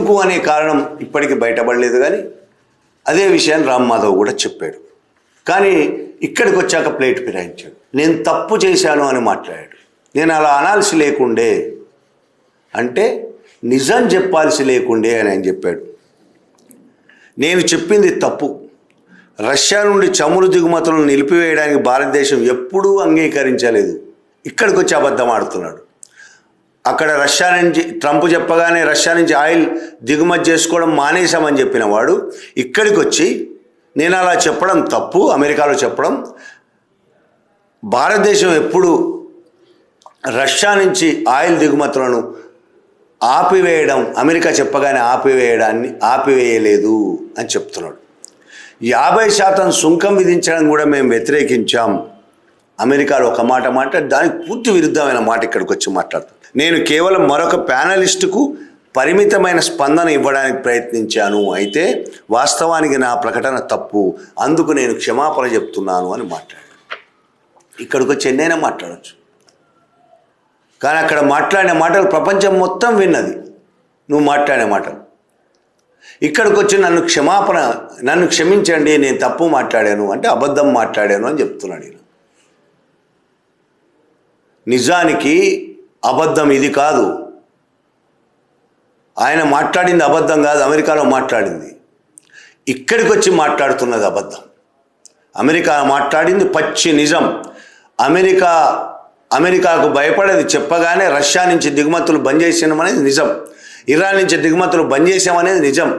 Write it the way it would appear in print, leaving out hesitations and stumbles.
ఎందుకు అనే కారణం ఇప్పటికీ బయటపడలేదు. కానీ అదే విషయాన్ని రామ్ మాధవ్ కూడా చెప్పాడు. కానీ ఇక్కడికి వచ్చాక ప్లేట్ ఫిరాయించాడు. నేను తప్పు చేశాను అని మాట్లాడాడు. నేను అలా అనాల్సి లేకుండే అంటే నిజం చెప్పాల్సి లేకుండే అని ఆయన చెప్పాడు. నేను చెప్పింది తప్పు. రష్యా నుండి చమురు దిగుమతులను నిలిపివేయడానికి భారతదేశం ఎప్పుడూ అంగీకరించలేదు. ఇక్కడికి వచ్చి అబద్ధం ఆడుతున్నాడు. అక్కడ రష్యా నుంచి ట్రంప్ చెప్పగానే రష్యా నుంచి ఆయిల్ దిగుమతి చేసుకోవడం మానేశామని చెప్పిన వాడు ఇక్కడికి వచ్చి నేను అలా చెప్పడం తప్పు, అమెరికాలో చెప్పడం, భారతదేశం ఎప్పుడు రష్యా నుంచి ఆయిల్ దిగుమతులను ఆపివేయడం, అమెరికా చెప్పగానే ఆపివేయలేదు అని చెప్తున్నాడు. 50% సుంకం విధించడం కూడా మేము వ్యతిరేకించాం. అమెరికాలో ఒక మాట దానికి పూర్తి విరుద్ధమైన మాట ఇక్కడికి వచ్చి మాట్లాడుతాం. నేను కేవలం మరొక ప్యానలిస్టుకు పరిమితమైన స్పందన ఇవ్వడానికి ప్రయత్నించాను. అయితే వాస్తవానికి నా ప్రకటన తప్పు, అందుకు నేను క్షమాపణ చెప్తున్నాను అని మాట్లాడాడు. ఇక్కడికి వచ్చి ఎన్నైనా మాట్లాడవచ్చు. కానీ అక్కడ మాట్లాడిన మాటలు ప్రపంచం మొత్తం విన్నది. నువ్వు మాట్లాడే మాటలు ఇక్కడికి వచ్చి నన్ను క్షమించండి, నేను తప్పు మాట్లాడాను అంటే అబద్ధం మాట్లాడాను అని చెప్తున్నాడు ఈయన. నిజానికి అబద్ధం ఇది కాదు. ఆయన మాట్లాడింది అబద్ధం కాదు, అమెరికాలో మాట్లాడింది. ఇక్కడికి వచ్చి మాట్లాడుతున్నది అబద్ధం. అమెరికా మాట్లాడింది పచ్చి నిజం. అమెరికాకు భయపడేది చెప్పగానే రష్యా నుంచి దిగుమతులు బంద్ చేసామనేది నిజం, ఇరాన్ నుంచి దిగుమతులు బంద్ చేసామనేది నిజం.